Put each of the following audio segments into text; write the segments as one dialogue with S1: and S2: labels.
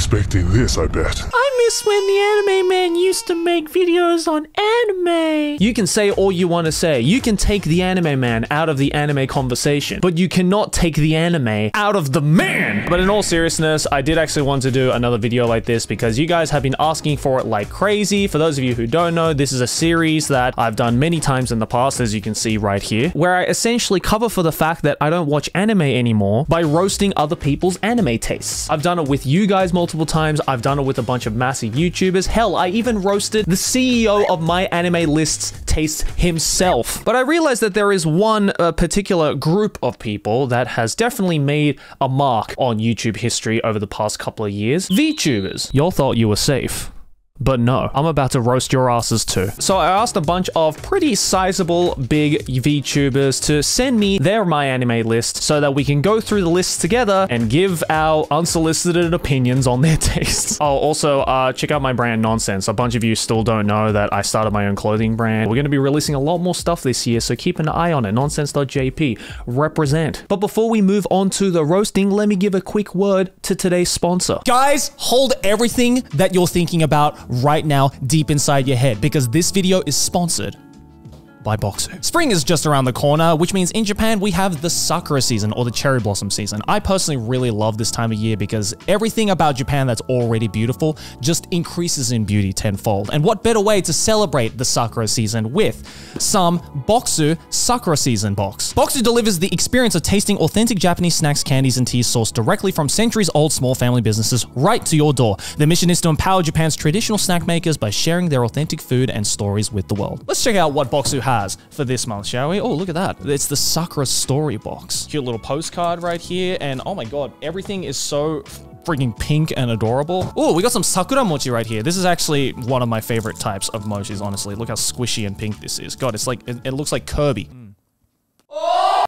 S1: expecting this, I bet.
S2: I miss when the Anime Man used to make videos on anime. You can say all you want to say. You can take the Anime Man out of the anime conversation, but you cannot take the anime out of the man. But in all seriousness, I did actually want to do another video like this because you guys have been asking for it like crazy. For those of you who don't know, this is a series that I've done many times in the past, as you can see right here, where I essentially cover for the fact that I don't watch anime anymore by roasting other people's anime tastes. I've done it with you guys multiple times. I've done it with a bunch of massive YouTubers. Hell, I even roasted the CEO of My Anime List's taste himself. But I realized that there is one particular group of people that has definitely made a mark on YouTube history over the past couple of years. VTubers. Y'all thought you were safe. But no, I'm about to roast your asses too. So I asked a bunch of pretty sizable big VTubers to send me their My Anime List so that we can go through the list together and give our unsolicited opinions on their tastes. Oh, also, check out my brand Nonsense. A bunch of you still don't know that I started my own clothing brand. We're going to be releasing a lot more stuff this year, so keep an eye on it. Nonsense.jp. Represent. But before we move on to the roasting, let me give a quick word to today's sponsor.
S3: Guys, hold everything that you're thinking about right now deep inside your head, because this video is sponsored by Boxu. Spring is just around the corner, which means in Japan we have the sakura season, or the cherry blossom season. I personally really love this time of year because everything about Japan that's already beautiful just increases in beauty tenfold. And what better way to celebrate the sakura season with some Boxu Sakura Season box. Boxu delivers the experience of tasting authentic Japanese snacks, candies, and teas sourced directly from centuries-old small family businesses right to your door. Their mission is to empower Japan's traditional snack makers by sharing their authentic food and stories with the world. Let's check out what Boxu has for this month, shall we? Oh, look at that. It's the Sakura Story box. Cute little postcard right here. And oh my god, everything is so freaking pink and adorable. Oh, we got some Sakura mochi right here. This is actually one of my favorite types of mochis, honestly. Look how squishy and pink this is. God, it's like, it looks like Kirby.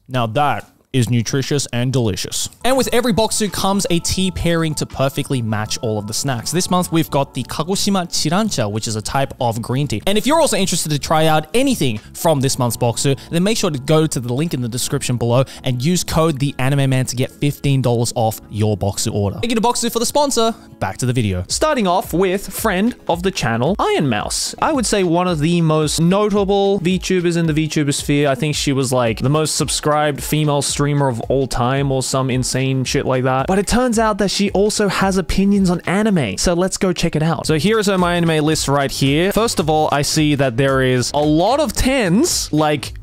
S3: Now that is nutritious and delicious. And with every Boxu comes a tea pairing to perfectly match all of the snacks. This month we've got the Kagoshima Chirancha, which is a type of green tea. And if you're also interested to try out anything from this month's Boxu, then make sure to go to the link in the description below and use code TheAnimeMan to get $15 off your Boxu order. Thank you to Boxu for the sponsor. Back to the video.
S2: Starting off with friend of the channel, Iron Mouse. I would say one of the most notable VTubers in the VTuber sphere. I think she was like the most subscribed female streamer of all time or some insane shit like that. But it turns out that she also has opinions on anime. So let's go check it out. So here is her My Anime List right here. First of all, I see that there is a lot of 10s, like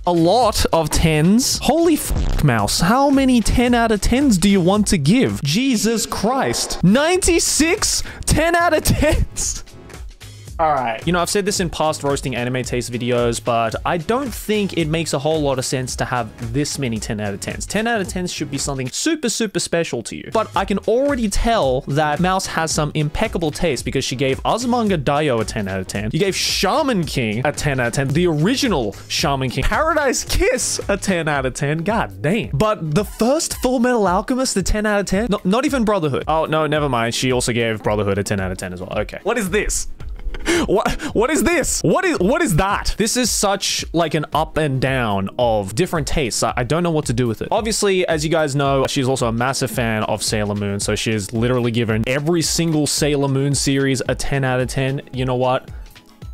S2: a lot of 10s. Holy f***, Mouse. How many 10 out of 10s do you want to give? Jesus Christ. 96 10 out of 10s. All right. You know, I've said this in past roasting anime taste videos, but I don't think it makes a whole lot of sense to have this many 10 out of 10s. 10 out of 10s should be something super, super special to you. But I can already tell that Mouse has some impeccable taste because she gave Azumanga Daioh a 10 out of 10. You gave Shaman King a 10 out of 10. The original Shaman King. Paradise Kiss a 10 out of 10. God damn. But the first Full Metal Alchemist a 10 out of 10? No, not even Brotherhood. Oh, no, never mind. She also gave Brotherhood a 10 out of 10 as well. Okay. What is this? What is this? What is that? This is such like an up and down of different tastes. I don't know what to do with it. Obviously, as you guys know, she's also a massive fan of Sailor Moon, so she's literally given every single Sailor Moon series a 10 out of 10. You know what?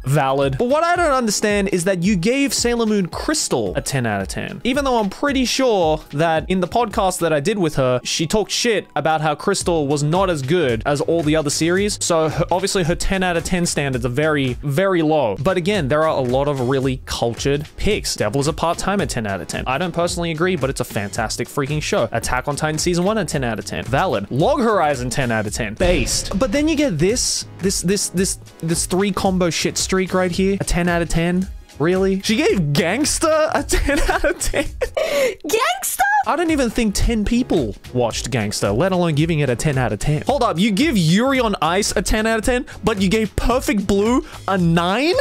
S2: Valid. But what I don't understand is that you gave Sailor Moon Crystal a 10 out of 10. Even though I'm pretty sure that in the podcast that I did with her, she talked shit about how Crystal was not as good as all the other series. So obviously her 10 out of 10 standards are very, very low. But again, there are a lot of really cultured picks. Devil is a part-time at 10 out of 10. I don't personally agree, but it's a fantastic freaking show. Attack on Titan Season 1 at 10 out of 10. Valid. Log Horizon 10 out of 10. Based. But then you get this 3 combo shit streak right here, a 10 out of 10. Really? She gave Gangsta a 10 out of 10.
S4: Gangsta?
S2: I don't even think 10 people watched Gangsta, let alone giving it a 10 out of 10. Hold up, you give Yuri on Ice a 10 out of 10, but you gave Perfect Blue a 9?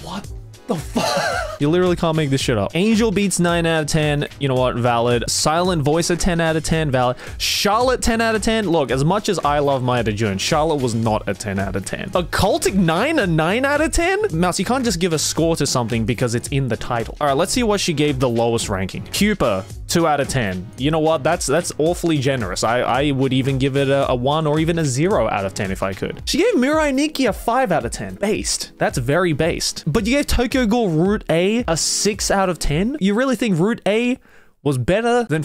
S2: What the fuck? You literally can't make this shit up. Angel Beats 9 out of 10. You know what? Valid. Silent Voice a 10 out of 10. Valid. Charlotte 10 out of 10. Look, as much as I love Maya DeJune, Charlotte was not a 10 out of 10. Occultic 9 a 9 out of 10? Mouse, you can't just give a score to something because it's in the title. All right, let's see what she gave the lowest ranking. Cooper, 2 out of 10. You know what? That's awfully generous. I would even give it a 1 or even a 0 out of 10 if I could. She gave Mirai Nikki a 5 out of 10. Based. That's very based. But you gave Tokyo Ghoul Route A a 6 out of 10? You really think Route A was better than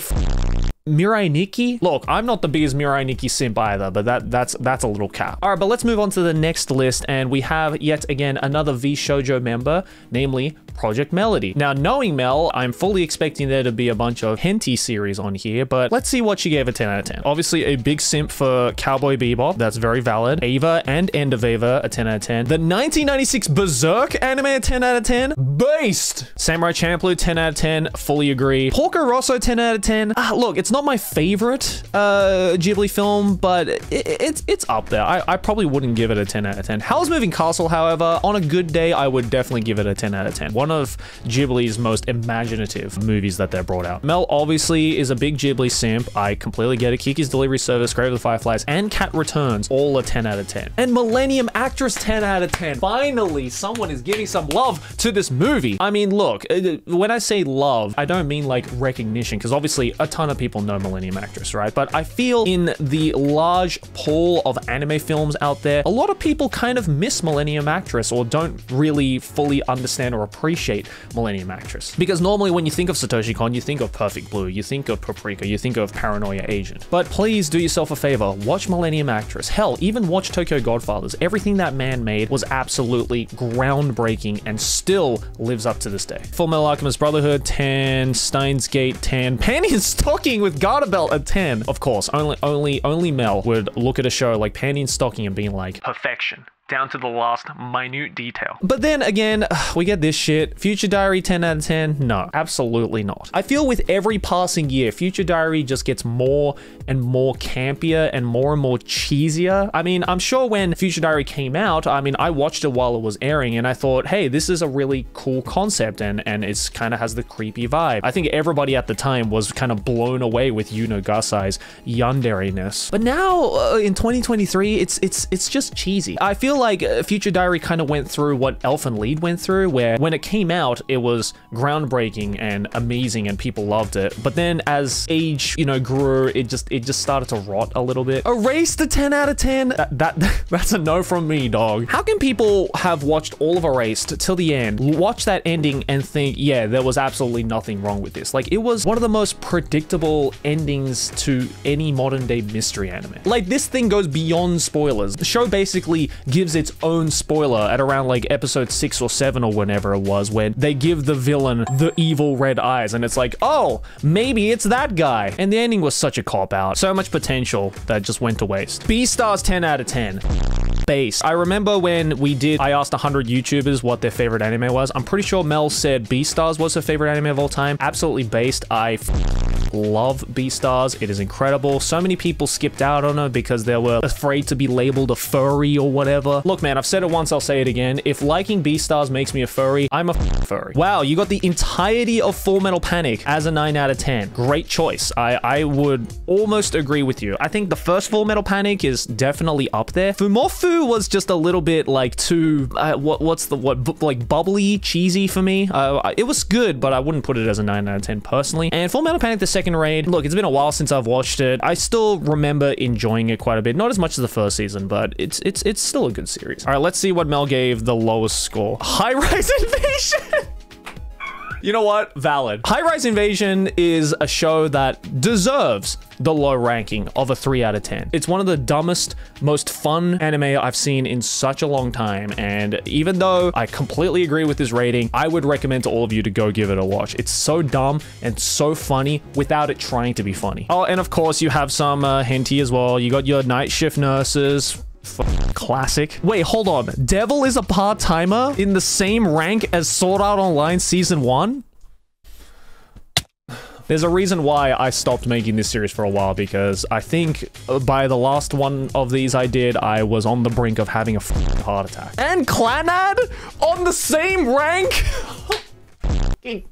S2: Mirai Nikki? Look, I'm not the biggest Mirai Nikki simp either, but that's a little cap. All right, but let's move on to the next list, and we have yet again another V Shoujo member, namely Project Melody. Now, knowing Mel, I'm fully expecting there to be a bunch of hentai series on here, but let's see what she gave a 10 out of 10. Obviously, a big simp for Cowboy Bebop. That's very valid. Ava and End of Ava, a 10 out of 10. The 1996 Berserk anime, a 10 out of 10. Based! Samurai Champloo, 10 out of 10. Fully agree. Porco Rosso, 10 out of 10. Look, it's not my favorite Ghibli film, but it's up there. I probably wouldn't give it a 10 out of 10. Howl's Moving Castle, however, on a good day, I would definitely give it a 10 out of 10. One of Ghibli's most imaginative movies that they brought out. Mel obviously is a big Ghibli simp. I completely get it. Kiki's Delivery Service, Grave of the Fireflies, and Cat Returns, all a 10 out of 10. And Millennium Actress, 10 out of 10. Finally, someone is giving some love to this movie. I mean, look, when I say love, I don't mean like recognition, because obviously a ton of people know Millennium Actress, right? But I feel in the large pool of anime films out there, a lot of people kind of miss Millennium Actress or don't really fully understand or appreciate Millennium Actress. Because normally when you think of Satoshi Kon, you think of Perfect Blue, you think of Paprika, you think of Paranoia Agent. But please do yourself a favor, watch Millennium Actress. Hell, even watch Tokyo Godfathers. Everything that man made was absolutely groundbreaking and still lives up to this day. Fullmetal Alchemist Brotherhood, 10. Steins Gate, 10. Panty and Stocking with Garter Belt, a 10. Of course, only Mel would look at a show like Panty and Stocking and being like, perfection. Down to the last minute detail. But then again, we get this shit. Future Diary, 10 out of 10? No, absolutely not. I feel with every passing year, Future Diary just gets more and more campier and more cheesier. I mean, I'm sure when Future Diary came out, I mean, I watched it while it was airing and I thought, hey, this is a really cool concept and it's kind of has the creepy vibe. I think everybody at the time was kind of blown away with Yuno Gasai's yandere-ness. But now, in 2023, it's just cheesy. I feel like Future Diary kind of went through what Elfen Lied went through, where when it came out, it was groundbreaking and amazing and people loved it. But then as age, you know, grew, it just started to rot a little bit. Erased, a 10 out of 10? That's a no from me, dog. How can people have watched all of Erased till the end, watch that ending and think, yeah, there was absolutely nothing wrong with this? Like, it was one of the most predictable endings to any modern day mystery anime. Like, this thing goes beyond spoilers. The show basically gives its own spoiler at around like episode 6 or 7 or whenever it was, when they give the villain the evil red eyes and it's like, oh, maybe it's that guy. And the ending was such a cop-out. So much potential that just went to waste. Beastars, 10 out of 10. Base. I remember when I asked 100 YouTubers what their favorite anime was. I'm pretty sure Mel said Beastars was her favorite anime of all time. Absolutely based. I love Beastars. It is incredible. So many people skipped out on it because they were afraid to be labeled a furry or whatever. Look, man, I've said it once, I'll say it again. If liking Beastars makes me a furry, I'm a furry. Wow, you got the entirety of Full Metal Panic as a 9 out of 10. Great choice. I would almost agree with you. I think the first Full Metal Panic is definitely up there. Fumofu was just a little bit like too, like bubbly, cheesy for me. It was good, but I wouldn't put it as a 9 out of 10 personally. And Full Metal Panic, the second raid, look, it's been a while since I've watched it. I still remember enjoying it quite a bit. Not as much as the first season, but it's still a good series. All right, let's see what Mel gave the lowest score. High Rise Invasion! You know what? Valid. High Rise Invasion is a show that deserves the low ranking of a 3 out of 10. It's one of the dumbest, most fun anime I've seen in such a long time, and even though I completely agree with this rating, I would recommend to all of you to go give it a watch. It's so dumb and so funny without it trying to be funny. Oh, and of course you have some hentai as well. You got your night shift nurses. Classic. Wait, hold on. Devil is a part-timer in the same rank as Sword Art Online Season 1? There's a reason why I stopped making this series for a while, because I think by the last one of these I did, I was on the brink of having a heart attack. And Clannad on the same rank? fucking...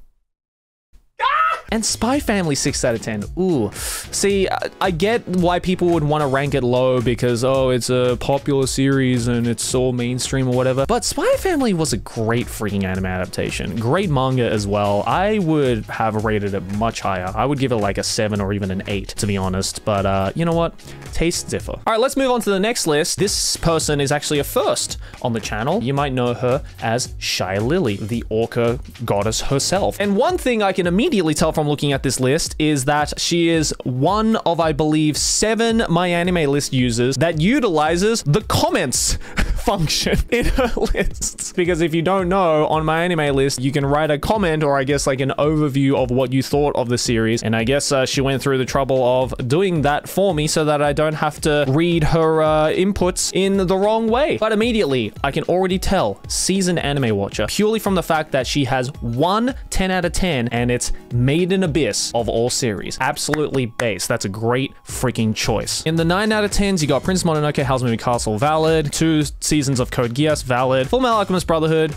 S2: And Spy Family 6 out of 10. Ooh. See, I get why people would want to rank it low because, oh, it's a popular series and it's so mainstream or whatever. But Spy Family was a great freaking anime adaptation. Great manga as well. I would have rated it much higher. I would give it like a 7 or even an 8, to be honest. But you know what? Tastes differ. All right, let's move on to the next list. This person is actually a first on the channel. You might know her as Shy Lily, the orca goddess herself. And one thing I can immediately tell from looking at this list is that she is one of, I believe, 7 MyAnimeList users that utilizes the comments function in her lists. Because if you don't know, on MyAnimeList, you can write a comment or I guess like an overview of what you thought of the series. And I guess she went through the trouble of doing that for me so that I don't have to read her inputs in the wrong way. But immediately, I can already tell, seasoned anime watcher, purely from the fact that she has one 10 out of 10 and it's Maiden Abyss of all series. Absolutely base. That's a great freaking choice. In the 9 out of 10s, you got Prince Mononoke, Howl's Moving Castle, valid. 2 seasons of Code Geass, valid. Full Metal Alchemist Brotherhood,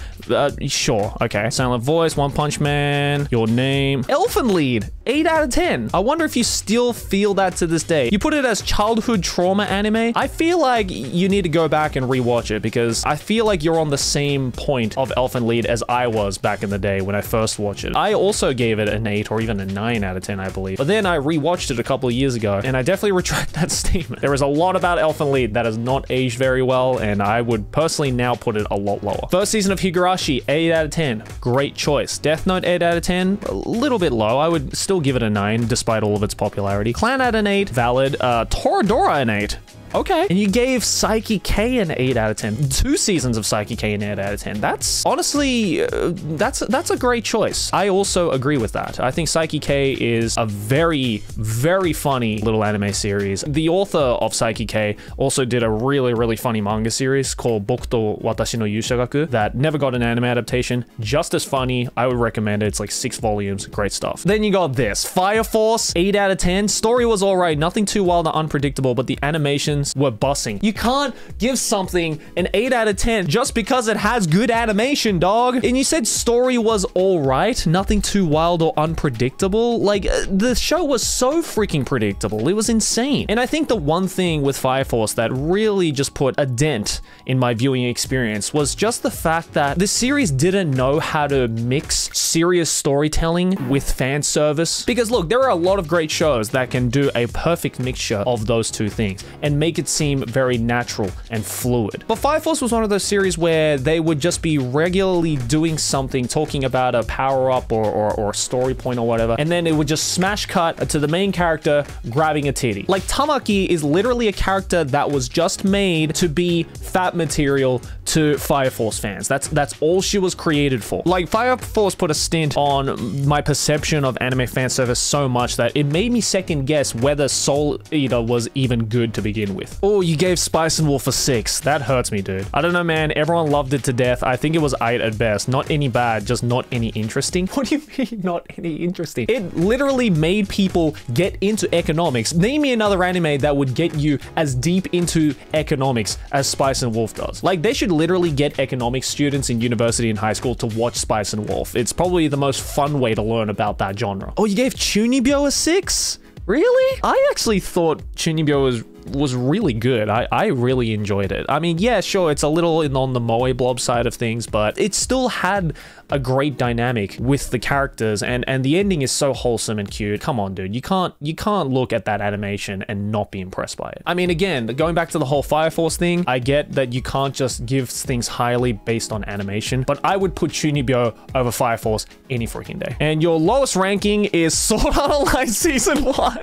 S2: sure, okay. Silent Voice, One Punch Man, Your Name. Elfen Lied, 8 out of 10. I wonder if you still feel that to this day. You put it as childhood trauma anime. I feel like you need to go back and rewatch it because I feel like you're on the same point of Elfen Lied as I was back in the day when I first watched it. I also gave it an 8 or even a 9 out of 10, I believe. But then I rewatched it a couple of years ago and I definitely retract that statement. There is a lot about Elfen Lied that has not aged very well and I would personally now put it a lot lower. First season of Higurashi, 8 out of 10. Great choice. Death Note, 8 out of 10. A little bit low. I would still give it a 9 despite all of its popularity. Clan at an 8. Valid. Toradora an 8. Okay. And you gave Psyche K an 8 out of 10. 2 seasons of Psyche K an 8 out of 10. That's honestly, that's a great choice. I also agree with that. I think Psyche K is a very, very funny little anime series. The author of Psyche K also did a really, really funny manga series called Boku to Watashi no Yushagaku that never got an anime adaptation. Just as funny. I would recommend it. It's like 6 volumes. Great stuff. Then you got this. Fire Force, 8 out of 10. Story was alright. Nothing too wild or unpredictable, but the animation were bussing. You can't give something an 8 out of 10 just because it has good animation, dog. And you said story was all right, nothing too wild or unpredictable. Like, the show was so freaking predictable. It was insane. And I think the one thing with Fire Force that really just put a dent in my viewing experience was just the fact that the series didn't know how to mix serious storytelling with fan service. Because look, there are a lot of great shows that can do a perfect mixture of those two things and make it seem very natural and fluid. But Fire Force was one of those series where they would just be regularly doing something, talking about a power-up or a story point or whatever, and then it would just smash cut to the main character grabbing a titty. Like, Tamaki is literally a character that was just made to be fat material to Fire Force fans. That's all she was created for. Like, Fire Force put a stint on my perception of anime fan service so much that it made me second guess whether Soul Eater was even good to begin with. Oh, you gave Spice and Wolf a 6. That hurts me, dude. I don't know, man. Everyone loved it to death. I think it was 8 at best. Not any bad, just not any interesting. What do you mean, not any interesting? It literally made people get into economics. Name me another anime that would get you as deep into economics as Spice and Wolf does. Like, they should literally get economics students in university and high school to watch Spice and Wolf. It's probably the most fun way to learn about that genre. Oh, you gave Chunibyo a 6? Really? I actually thought Chunibyo was really good. I really enjoyed it. I mean, yeah, sure, it's a little on the moe blob side of things, but it still had a great dynamic with the characters, and the ending is so wholesome and cute. Come on, dude, you can't look at that animation and not be impressed by it. I mean, again, going back to the whole Fire Force thing, I get that you can't just give things highly based on animation, but I would put Chunibyo over Fire Force any freaking day. And your lowest ranking is Sword Art Online Season 1.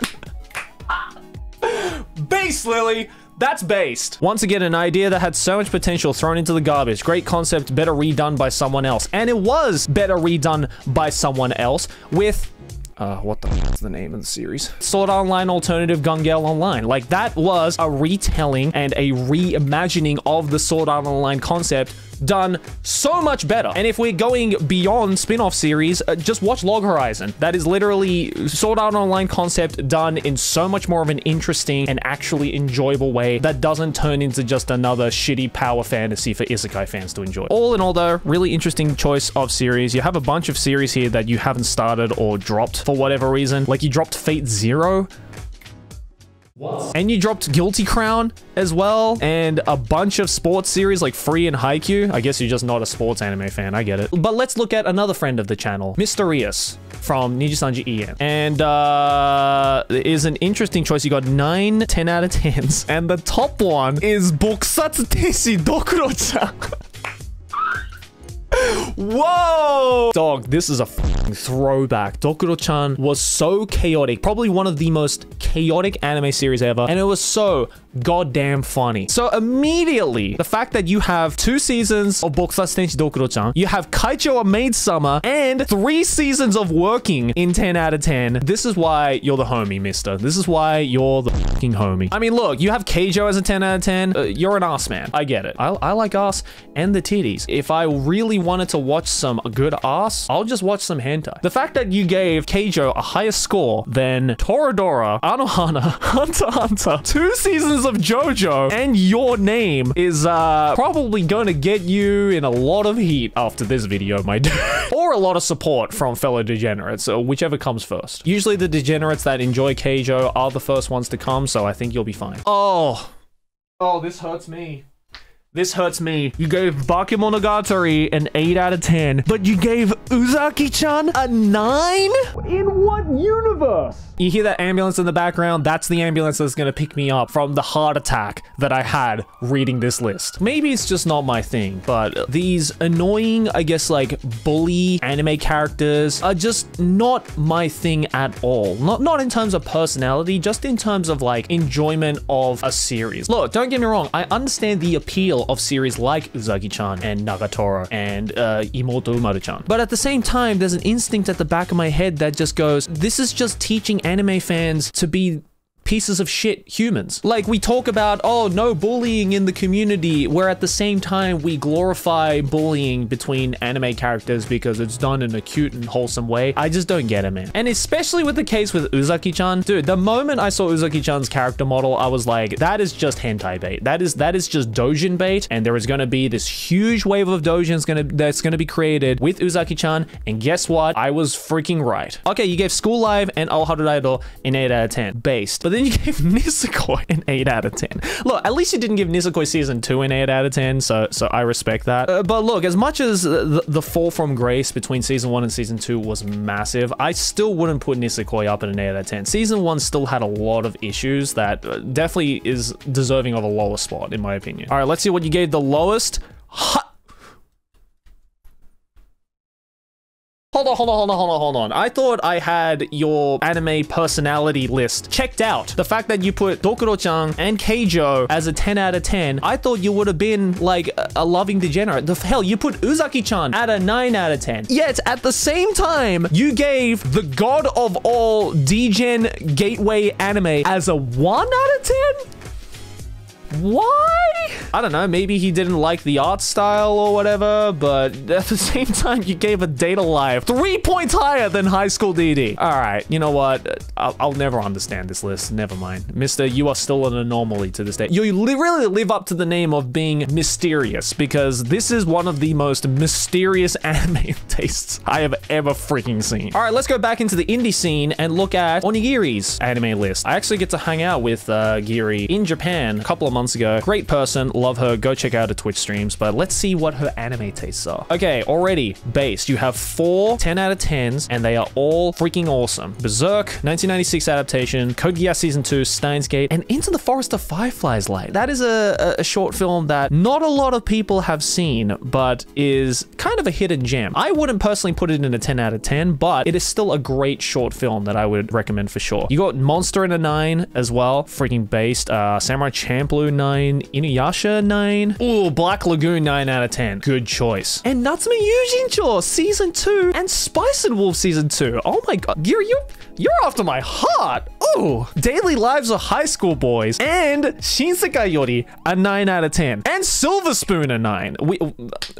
S2: Base, Lily! That's based. Once again, an idea that had so much potential thrown into the garbage. Great concept, better redone by someone else. And it was better redone by someone else with what the f is the name of the series? Sword Art Online Alternative Gun Gale Online. Like, that was a retelling and a reimagining of the Sword Art Online concept done so much better. And if we're going beyond spin-off series, just watch Log Horizon. That is literally Sword Art Online concept done in so much more of an interesting and actually enjoyable way that doesn't turn into just another shitty power fantasy for isekai fans to enjoy. All in all though, really interesting choice of series. You have a bunch of series here that you haven't started or dropped for whatever reason. Like, you dropped Fate Zero. What? And you dropped Guilty Crown as well, and a bunch of sports series like Free and Haikyuu. I guess you're just not a sports anime fan, I get it. But let's look at another friend of the channel, Mysterious from Nijisanji EN. And is an interesting choice. You got 9 10 out of 10s, and the top one is Bokusatsu Tenshi Dokuro-chan. Whoa! Dog, this is a f***ing throwback. Dokuro-chan was so chaotic. Probably one of the most chaotic anime series ever. And it was so goddamn funny. So immediately, the fact that you have 2 seasons of Bokusatsu Tenshi Dokuro-chan, you have Kaicho a Maid Summer, and 3 seasons of working in 10 out of 10. This is why you're the homie, mister. This is why you're the fucking homie. I mean, look, you have Keijo as a 10 out of 10. You're an ass man. I get it. I like ass and the titties. If I really wanted to watch some good ass, I'll just watch some hentai. The fact that you gave Keijo a higher score than Toradora, Anohana, Hunter x Hunter, 2 seasons of JoJo, and Your Name is probably going to get you in a lot of heat after this video, my dude. Or a lot of support from fellow degenerates, whichever comes first. Usually the degenerates that enjoy Keijo are the first ones to come, so I think you'll be fine. Oh, this hurts me. This hurts me. You gave Bakemonogatari an 8 out of 10, but you gave Uzaki-chan a 9? In what universe? You hear that ambulance in the background? That's the ambulance that's gonna pick me up from the heart attack that I had reading this list. Maybe it's just not my thing, but these annoying, I guess, like, bully anime characters are just not my thing at all. Not in terms of personality, just in terms of, like, enjoyment of a series. Look, don't get me wrong, I understand the appeal of series like Uzaki-chan and Nagatoro and Imoto Umaru-chan. But at the same time, there's an instinct at the back of my head that just goes, this is just teaching anime fans to be pieces of shit humans. Like, we talk about, oh, no bullying in the community, where at the same time we glorify bullying between anime characters because it's done in a cute and wholesome way. I just don't get it, man. And especially with the case with Uzaki-chan, dude, the moment I saw Uzaki-chan's character model, I was like, that is just hentai bait. That is just doujin bait, and there is going to be this huge wave of doujins that's going to be created with Uzaki-chan, and guess what? I was freaking right. Okay, you gave School Live and Aoharu Raido an 8 out of 10, based. But then you gave Nisekoi an 8 out of 10. Look, at least you didn't give Nisekoi Season 2 an 8 out of 10, so I respect that. But look, as much as the fall from grace between Season 1 and Season 2 was massive, I still wouldn't put Nisekoi up at an 8 out of 10. Season 1 still had a lot of issues that definitely is deserving of a lower spot, in my opinion. All right, let's see what you gave the lowest. Hold on. I thought I had your anime personality list checked out. The fact that you put Dokuro-chan and Keijo as a 10 out of 10, I thought you would have been like a loving degenerate. The hell, you put Uzaki-chan at a 9 out of 10. Yet, at the same time, you gave the god of all degen gateway anime as a 1 out of 10? Why? I don't know, maybe he didn't like the art style or whatever, but at the same time, you gave a Data Live 3 points higher than High School DD. All right, you know what? I'll never understand this list. Never mind. Mister, you are still an anomaly to this day. You really live up to the name of being mysterious, because this is one of the most mysterious anime tastes I have ever freaking seen. All right, let's go back into the indie scene and look at Onigiri's anime list. I actually get to hang out with Giri in Japan a couple of months ago. Great person, love her. Go check out her Twitch streams, but let's see what her anime tastes are. Okay, already based. You have 4 10 out of 10s, and they are all freaking awesome. Berserk, 1996 adaptation, Code Geass Season 2, Steins Gate, and Into the Forest of Fireflies Light. That is a short film that not a lot of people have seen, but is kind of a hidden gem. I wouldn't personally put it in a 10 out of 10, but it is still a great short film that I would recommend for sure. You got Monster in a 9 as well, freaking based. Samurai Champloo Blue 9, Inuyasha 9. Ooh, Black Lagoon 9 out of 10. Good choice. And Natsume Yujincho Season 2 and Spice and Wolf Season 2. Oh my god. You're after my heart. Oh, Daily Lives of High School Boys and Shinsekai Yori a 9 out of 10 and Silver Spoon a 9.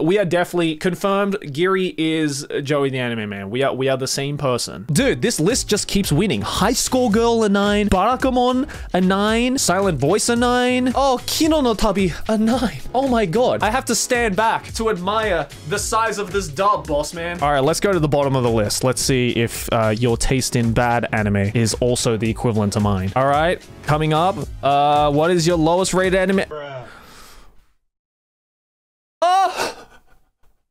S2: We are definitely confirmed. Giri is Joey the Anime Man. We are the same person. Dude, this list just keeps winning. High School Girl a 9, Barakamon a 9, Silent Voice a 9. Oh, Kino no Tabi a 9. Oh my god. I have to stand back to admire the size of this dub, boss man. All right, let's go to the bottom of the list. Let's see if your taste in bad anime is also the equivalent to mine. All right, coming up, what is your lowest rated anime? Oh!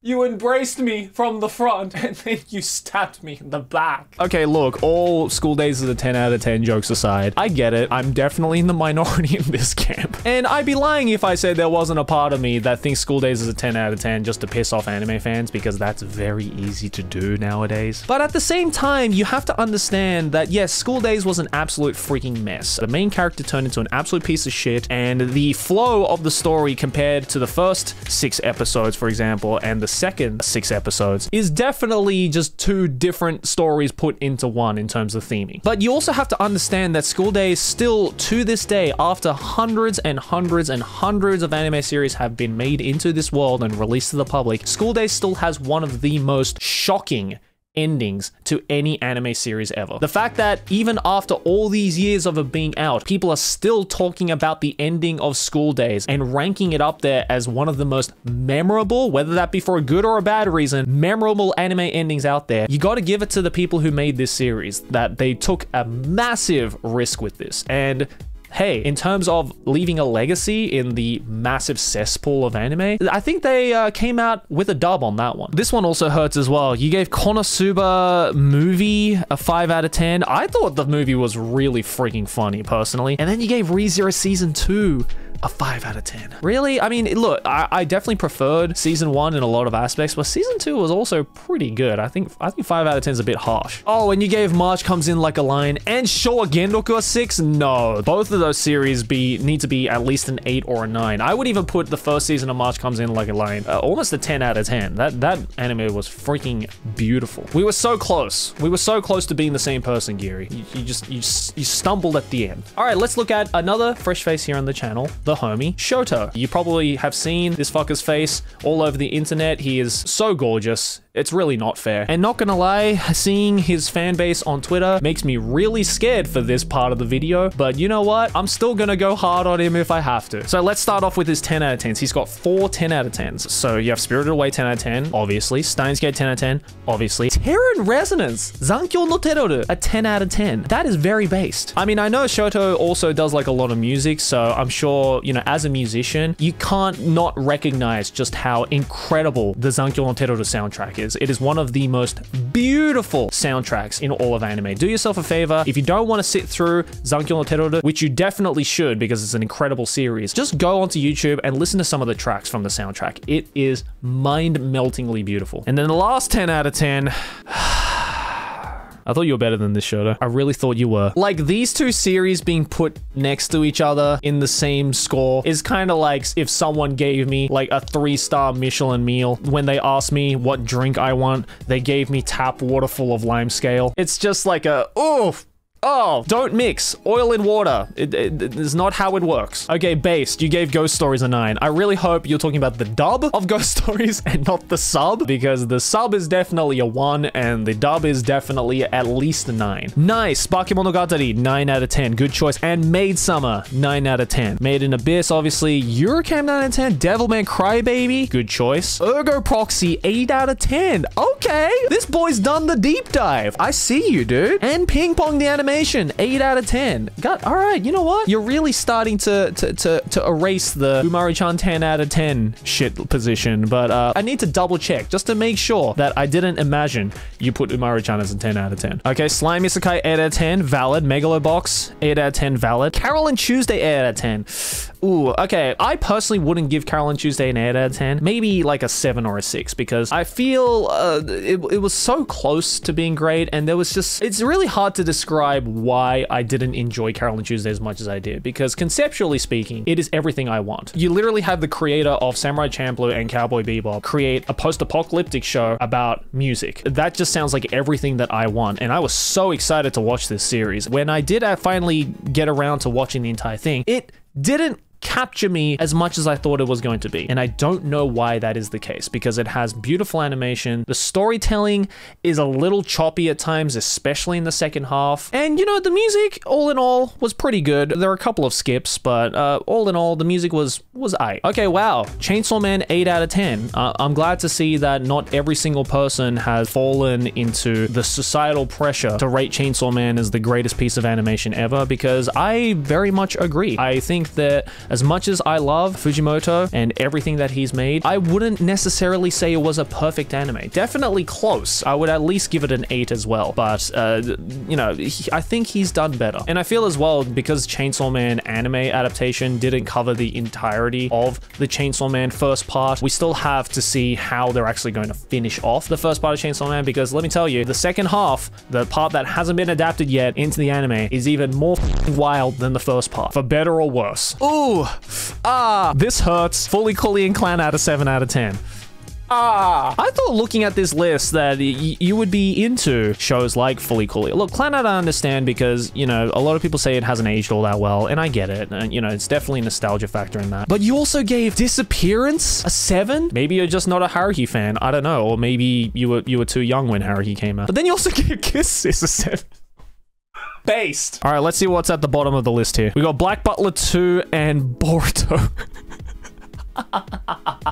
S2: You embraced me from the front and then you stabbed me in the back. Okay, look, all School Days is a 10 out of 10, jokes aside. I get it. I'm definitely in the minority in this camp. And I'd be lying if I said there wasn't a part of me that thinks School Days is a 10 out of 10 just to piss off anime fans, because that's very easy to do nowadays. But at the same time, you have to understand that yes, School Days was an absolute freaking mess. The main character turned into an absolute piece of shit, and the flow of the story compared to the first 6 episodes, for example, and the second 6 episodes is definitely just 2 different stories put into one in terms of theming. But you also have to understand that School Days still, to this day, after hundreds and hundreds and hundreds of anime series have been made into this world and released to the public, School Days still has one of the most shocking endings to any anime series ever. The fact that even after all these years of it being out, people are still talking about the ending of School Days and ranking it up there as one of the most memorable, whether that be for a good or a bad reason, memorable anime endings out there. You got to give it to the people who made this series, that they took a massive risk with this. And hey, in terms of leaving a legacy in the massive cesspool of anime, I think they came out with a dub on that one. This one also hurts as well. You gave Konosuba movie a 5 out of 10. I thought the movie was really freaking funny, personally. And then you gave ReZero Season 2 a 5 out of 10. Really? I mean, look, I definitely preferred Season 1 in a lot of aspects, but Season 2 was also pretty good. I think 5 out of 10 is a bit harsh. Oh, and you gave March Comes In Like a Lion and Showa Genroku a 6? No. Both of those series need to be at least an 8 or a 9. I would even put the first season of March Comes In Like a Lion almost a 10 out of 10. That anime was freaking beautiful. We were so close. We were so close to being the same person, Giri. You stumbled at the end. All right, let's look at another fresh face here on the channel. The homie Shoto. You probably have seen this fucker's face all over the internet. He is so gorgeous. It's really not fair. And not gonna lie, seeing his fan base on Twitter makes me really scared for this part of the video. But you know what? I'm still gonna go hard on him if I have to. So let's start off with his 10 out of 10s. He's got 4 10 out of 10s. So you have Spirited Away 10 out of 10, obviously. Steins Gate 10 out of 10, obviously. Terror in Resonance, Zankyo no Teroru, a 10 out of 10. That is very based. I mean, I know Shoto also does like a lot of music, so I'm sure, you know, as a musician, you can't not recognize just how incredible the Zankyo no Teroru soundtrack is. It is one of the most beautiful soundtracks in all of anime. Do yourself a favor, if you don't want to sit through Zankyo no Teroru, which you definitely should because it's an incredible series, just go onto YouTube and listen to some of the tracks from the soundtrack. It is mind-meltingly beautiful. And then the last 10 out of 10... I thought you were better than this, Shoto. I really thought you were. Like, these two series being put next to each other in the same score is kind of like if someone gave me like a 3-star Michelin meal. When they asked me what drink I want, they gave me tap water full of lime scale. It's just like a, oof. Oh, don't mix oil and water. It is not how it works. Okay, based, you gave Ghost Stories a 9. I really hope you're talking about the dub of Ghost Stories and not the sub, because the sub is definitely a 1 and the dub is definitely at least a 9. Nice. Bakemonogatari, 9 out of 10. Good choice. And Maid Summer, 9 out of 10. Made in Abyss, obviously. Eurocam, 9 out of 10. Devilman Crybaby, good choice. Ergo Proxy, 8 out of 10. Okay, this boy's done the deep dive. I see you, dude. And Ping Pong the Animation, 8 out of 10. God, all right, you know what? You're really starting to erase the Umari-chan 10 out of 10 shit position, but I need to double check just to make sure that I didn't imagine you put Umari-chan as a 10 out of 10. Okay, Slime Isekai, 8 out of 10, valid. Megalobox, 8 out of 10, valid. Carol and Tuesday, 8 out of 10. Ooh, okay. I personally wouldn't give Carol and Tuesday an 8 out of 10. Maybe like a 7 or a 6, because I feel it was so close to being great, and there was just, it's really hard to describe describe why I didn't enjoy Carol and Tuesday as much as I did, because conceptually speaking, it is everything I want. You literally have the creator of Samurai Champloo and Cowboy Bebop create a post-apocalyptic show about music. That just sounds like everything that I want, and I was so excited to watch this series. When I did finally get around to watching the entire thing, it didn't capture me as much as I thought it was going to be. And I don't know why that is the case, because it has beautiful animation. The storytelling is a little choppy at times, especially in the second half. And you know, the music, all in all, was pretty good. There were a couple of skips, but all in all, the music was aight. Okay, wow. Chainsaw Man 8 out of 10. I'm glad to see that not every single person has fallen into the societal pressure to rate Chainsaw Man as the greatest piece of animation ever, because I very much agree. I think that as much as I love Fujimoto and everything that he's made, I wouldn't necessarily say it was a perfect anime. Definitely close. I would at least give it an 8 as well. But, you know, I think he's done better. And I feel as well, because Chainsaw Man anime adaptation didn't cover the entirety of the Chainsaw Man first part, we still have to see how they're actually going to finish off the first part of Chainsaw Man, because let me tell you, the second half, the part that hasn't been adapted yet into the anime, is even more wild than the first part, for better or worse. Ooh, this hurts. Fully Cooley and Clan out of 7 out of 10. I thought looking at this list that you would be into shows like Fully Cooley. Look, Clan Out I understand, because, you know, a lot of people say it hasn't aged all that well, and I get it. And, you know, it's definitely a nostalgia factor in that. But you also gave Disappearance a 7? Maybe you're just not a Haruhi fan. I don't know. Or maybe you were too young when Haruhi came out. But then you also gave Kiss Sis a 7. Based. All right, let's see what's at the bottom of the list here. We got Black Butler 2 and Boruto.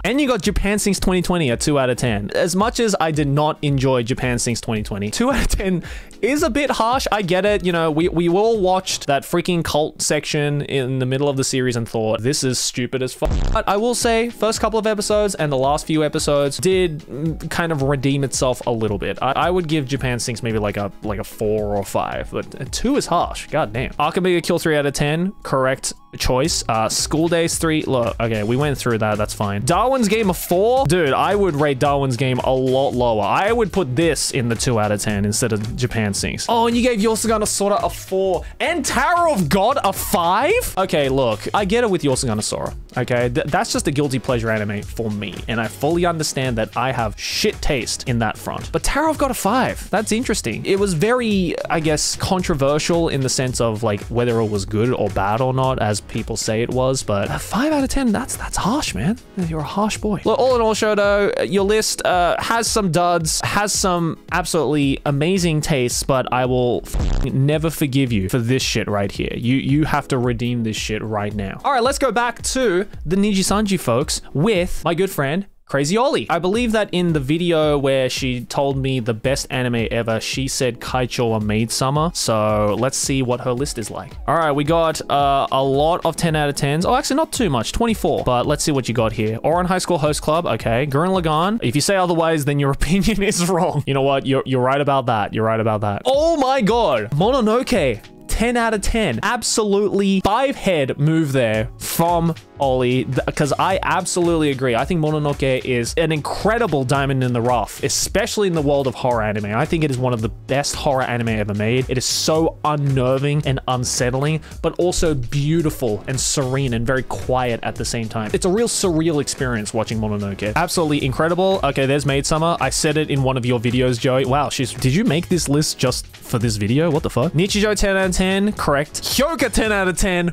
S2: And you got Japan Sings 2020 at 2 out of 10. As much as I did not enjoy Japan Sings 2020, 2 out of 10 is a bit harsh. I get it. You know, we all watched that freaking cult section in the middle of the series and thought, this is stupid as fuck. But I will say, first couple of episodes and the last few episodes did kind of redeem itself a little bit. I would give Japan Sings maybe like a 4 or 5, but 2 is harsh. God damn. Akamega Kill 3 out of 10. Correct choice. School Days 3. Look, okay, we went through that. That's fine. Darwin's Game a 4. Dude, I would rate Darwin's Game a lot lower. I would put this in the 2 out of 10 instead of Japan Sings. Oh, and you gave Yorsugana Sora a 4 and Tower of God a 5? Okay, look, I get it with Yorsugana Sora. Okay, that's just a guilty pleasure anime for me, and I fully understand that I have shit taste in that front. But Tower of God a 5. That's interesting. It was very, I guess, controversial in the sense of like whether it was good or bad or not, as people say it was. But a 5 out of 10, that's harsh, man. You're a harsh boy. Look, all in all, Shoto, your list has some duds, has some absolutely amazing tastes, but I will never forgive you for this shit right here. You have to redeem this shit right now. All right, let's go back to the Nijisanji folks with my good friend Crazy Ollie. I believe that in the video where she told me the best anime ever, she said Kaicho or Maid-sama. So let's see what her list is like. All right, we got a lot of 10 out of 10s. Oh, actually not too much, 24. But let's see what you got here. Ouran High School Host Club, okay. Gurren Lagann. If you say otherwise, then your opinion is wrong. You know what? You're right about that. You're right about that. Oh my god. Mononoke. 10 out of 10. Absolutely 5-head move there from Ollie, because I absolutely agree. I think Mononoke is an incredible diamond in the rough, especially in the world of horror anime. I think it is one of the best horror anime ever made. It is so unnerving and unsettling, but also beautiful and serene and very quiet at the same time. It's a real surreal experience watching Mononoke. Absolutely incredible. Okay, there's Maid-sama. I said it in one of your videos, Joey. Wow, did you make this list just for this video? What the fuck? Nichijou 10 out of 10. Correct. Hyoka 10 out of 10.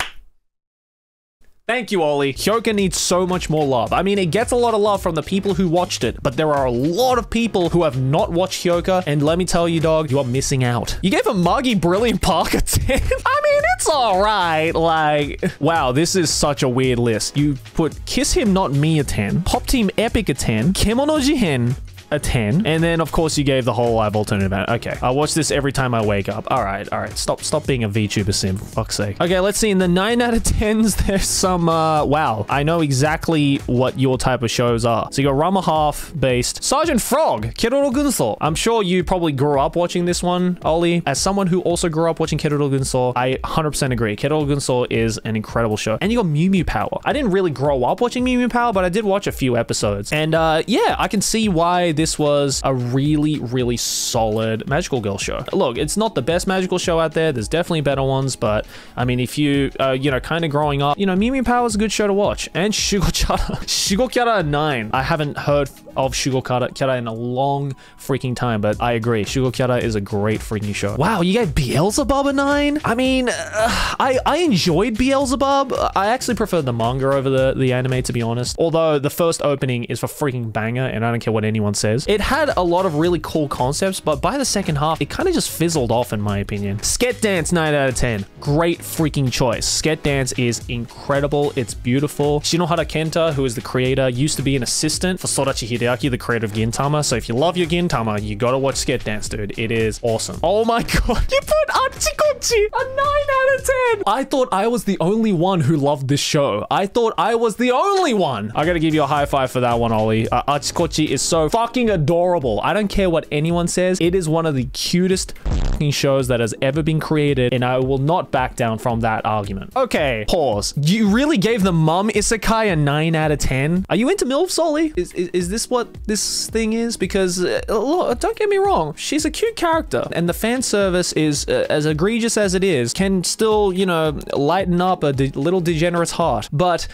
S2: Thank you, Ollie. Hyoka needs so much more love. I mean, it gets a lot of love from the people who watched it, but there are a lot of people who have not watched Hyoka, and let me tell you, dog, you are missing out. You gave a Muggy Brilliant Park a 10? I mean, it's alright. Like, wow, this is such a weird list. You put Kiss Him Not Me a 10, Pop Team Epic a 10, Kemono Jihen a 10, and then of course you gave the whole live alternative. Okay, I watch this every time I wake up. All right, stop being a VTuber sim, for fuck's sake. Okay, let's see. In the 9 out of 10s, there's some wow, I know exactly what your type of shows are. So you got Rama Half based Sergeant Frog, Keroro Gunso. I'm sure you probably grew up watching this one, Ollie. As someone who also grew up watching Keroro Gunso, I 100% agree. Keroro Gunso is an incredible show. And you got Mew Mew Power. I didn't really grow up watching Mew Mew Power, but I did watch a few episodes, and yeah, I can see why this was a really, really solid Magical Girl show. Look, it's not the best magical show out there. There's definitely better ones, but I mean, if you, kind of growing up, Mew Mew Power is a good show to watch. And Shugokyara. Shugokyara 9. I haven't heard of Shugokyara in a long freaking time, but I agree. Shugokyara is a great freaking show. Wow, you gave Beelzebub a 9? I mean, I enjoyed Beelzebub. I actually preferred the manga over the anime, to be honest. Although the first opening is a freaking banger, and I don't care what anyone says. It had a lot of really cool concepts, but by the second half, it kind of just fizzled off, in my opinion. Sket Dance 9 out of 10. Great freaking choice. Sket Dance is incredible. It's beautiful. Shinohara Kenta, who is the creator, used to be an assistant for Sodachi Hideaki, the creator of Gintama. So if you love your Gintama, you gotta watch Sket Dance, dude. It is awesome. Oh my god. You put Achikochi a 9 out of 10. I thought I was the only one who loved this show. I thought I was the only one. I gotta give you a high five for that one, Ollie. Achikochi is so fucking adorable. I don't care what anyone says. It is one of the cutest fucking shows that has ever been created, and I will not back down from that argument. Okay, pause. You really gave the mum isekai a 9 out of 10? Are you into MILFs, Ollie? Is this what this thing is? Because, look, don't get me wrong, she's a cute character, and the fan service is, as egregious as it is, can still, lighten up a little degenerate's heart. But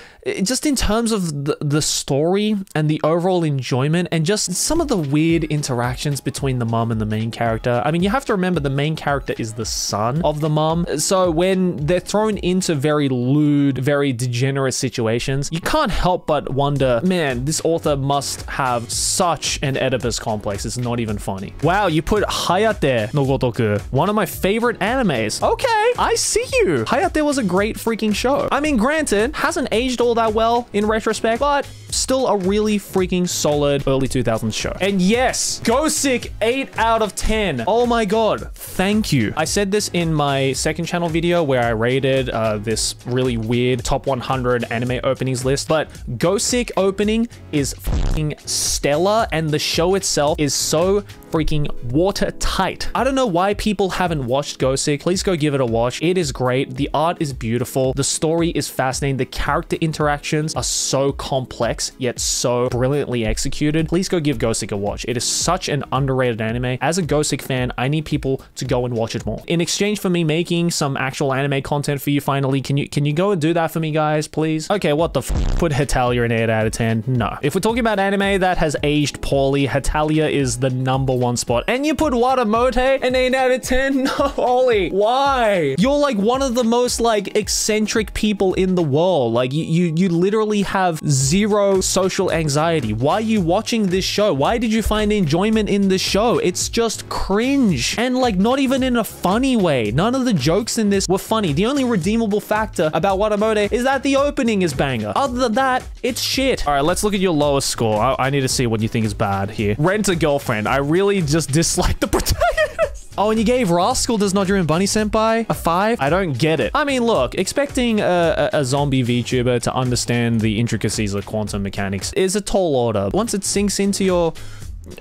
S2: just in terms of the story and the overall enjoyment and just some of the weird interactions between the mum and the main character. I mean, you have to remember the main character is the son of the mum. So when they're thrown into very lewd, very degenerate situations, you can't help but wonder, man, this author must have such an Oedipus complex. It's not even funny. Wow, you put Hayate no Gotoku, one of my favorite animes. Okay, I see you. Hayate was a great freaking show. I mean, granted, hasn't aged all that well in retrospect, but still a really freaking solid early 2000s show. And yes, Go Sick 8 out of 10. Oh my god, thank you. I said this in my second channel video where I rated this really weird top 100 anime openings list, but Go Sick opening is fucking stellar, and the show itself is so freaking watertight. I don't know why people haven't watched Go Sick. Please go give it a watch. It is great. The art is beautiful. The story is fascinating. The character interactions are so complex, yet so brilliantly executed. Please go give Go Sick a watch. It is such an underrated anime. As a Go Sick fan, I need people to go and watch it more. In exchange for me making some actual anime content for you finally, can you go and do that for me, guys, please? Okay, what the f? Put Hetalia an 8 out of 10? No. If we're talking about anime that has aged poorly, Hetalia is the #1 spot. And you put Watamote an 8 out of 10? No, Ollie. Why? You're like one of the most like eccentric people in the world. Like you literally have zero social anxiety. Why are you watching this show? Why did you find enjoyment in this show? It's just cringe. And like not even in a funny way. None of the jokes in this were funny. The only redeemable factor about Watamote is that the opening is banger. Other than that, it's shit. All right, let's look at your lowest score. I need to see what you think is bad here. Rent a Girlfriend. I really just dislike the protagonist. Oh, and you gave Rascal Does Not Dream Bunny Senpai a 5? I don't get it. I mean, look, expecting a zombie VTuber to understand the intricacies of quantum mechanics is a tall order. Once it sinks into your,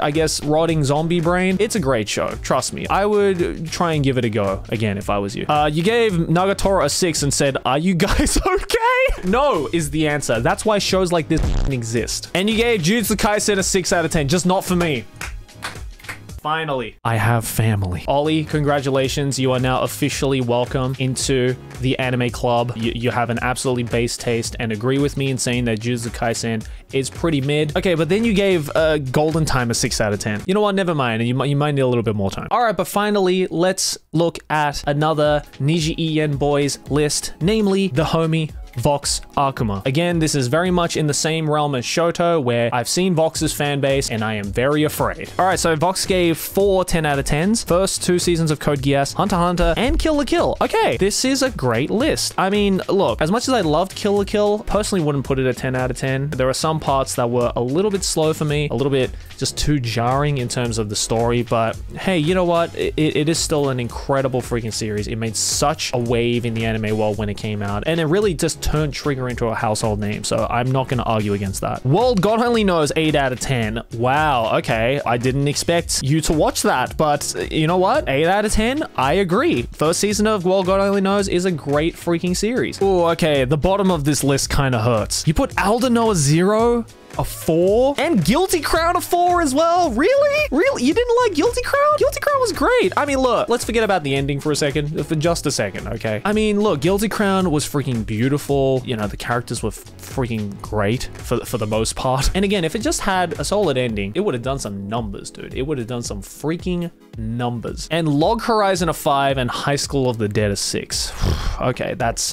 S2: I guess, rotting zombie brain, it's a great show. Trust me. I would try and give it a go again if I was you. You gave Nagatoro a 6 and said, are you guys okay? No is the answer. That's why shows like this exist. And you gave Jujutsu Kaisen a 6 out of 10, just not for me. Finally, I have family. Ollie, congratulations. You are now officially welcome into the anime club. You have an absolutely base taste and agree with me in saying that Jujutsu Kaisen is pretty mid. Okay, but then you gave Golden Time a 6 out of 10. You know what? Never mind. You might need a little bit more time. All right, but finally, let's look at another Niji boys list, namely the homie Vox Akuma. Again, this is very much in the same realm as Shoto, where I've seen Vox's fan base and I am very afraid. All right, so Vox gave 4 10 out of 10s. First 2 seasons of Code Geass, Hunter x Hunter, and Kill la Kill. Okay, this is a great list. I mean, look, as much as I loved Kill la Kill, personally wouldn't put it a 10 out of 10. There are some parts that were a little bit slow for me, a little bit just too jarring in terms of the story, but hey, you know what? It is still an incredible freaking series. It made such a wave in the anime world when it came out, and it really just turned Trigger into a household name, so I'm not going to argue against that. World God Only Knows 8 out of 10. Wow, okay. I didn't expect you to watch that, but you know what? 8 out of 10, I agree. First season of World God Only Knows is a great freaking series. Oh, okay. The bottom of this list kind of hurts. You put Alder Noah 0? a 4? And Guilty Crown a 4 as well? Really? Really? You didn't like Guilty Crown? Guilty Crown was great. I mean, look, let's forget about the ending for a second, for just a second, okay? I mean, look, Guilty Crown was freaking beautiful. You know, the characters were freaking great for the most part. And again, if it just had a solid ending, it would have done some numbers, dude. It would have done some freaking numbers. And Log Horizon a 5 and High School of the Dead a 6. Okay, that's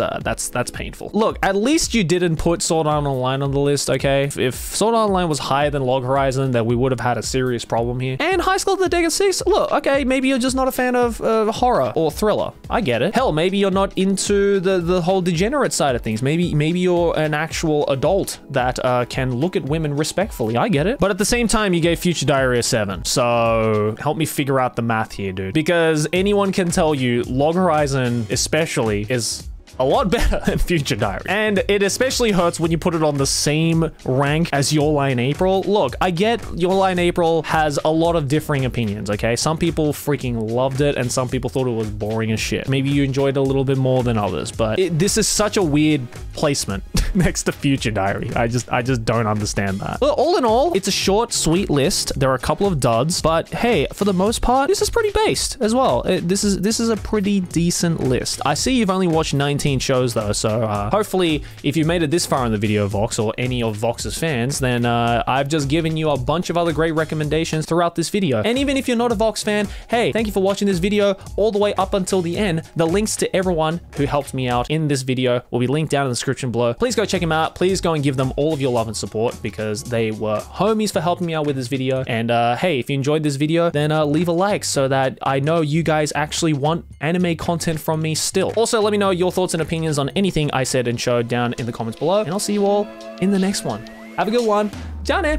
S2: painful. Look, at least you didn't put Sword Art Online on the list, okay? If Sword Art Online was higher than Log Horizon, then we would have had a serious problem here. And High School of the Dead a 6, look, okay, maybe you're just not a fan of horror or thriller. I get it. Hell, maybe you're not into the whole degenerate side of things. Maybe you're an actual adult that can look at women respectfully. I get it. But at the same time, you gave Future Diary a 7. So help me figure out the math here, dude. Because anyone can tell you Log Horizon especially is a lot better than Future Diary. And it especially hurts when you put it on the same rank as Your Lie in April. Look, I get Your Lie in April has a lot of differing opinions, okay? Some people freaking loved it and some people thought it was boring as shit. Maybe you enjoyed it a little bit more than others, but this is such a weird placement next to Future Diary. I just don't understand that. Well, all in all, it's a short, sweet list. There are a couple of duds, but hey, for the most part, this is pretty based as well. This is a pretty decent list. I see you've only watched 19 shows though, so hopefully if you made it this far in the video, Vox, or any of Vox's fans, then I've just given you a bunch of other great recommendations throughout this video. And even if you're not a Vox fan, hey, thank you for watching this video all the way up until the end. The links to everyone who helped me out in this video will be linked down in the description below. Please go check them out. Please go and give them all of your love and support because they were homies for helping me out with this video. And hey, if you enjoyed this video, then leave a like so that I know you guys actually want anime content from me still. Also, let me know your thoughts and opinions on anything I said and showed down in the comments below, and I'll see you all in the next one. Have a good one. Ciao, ne?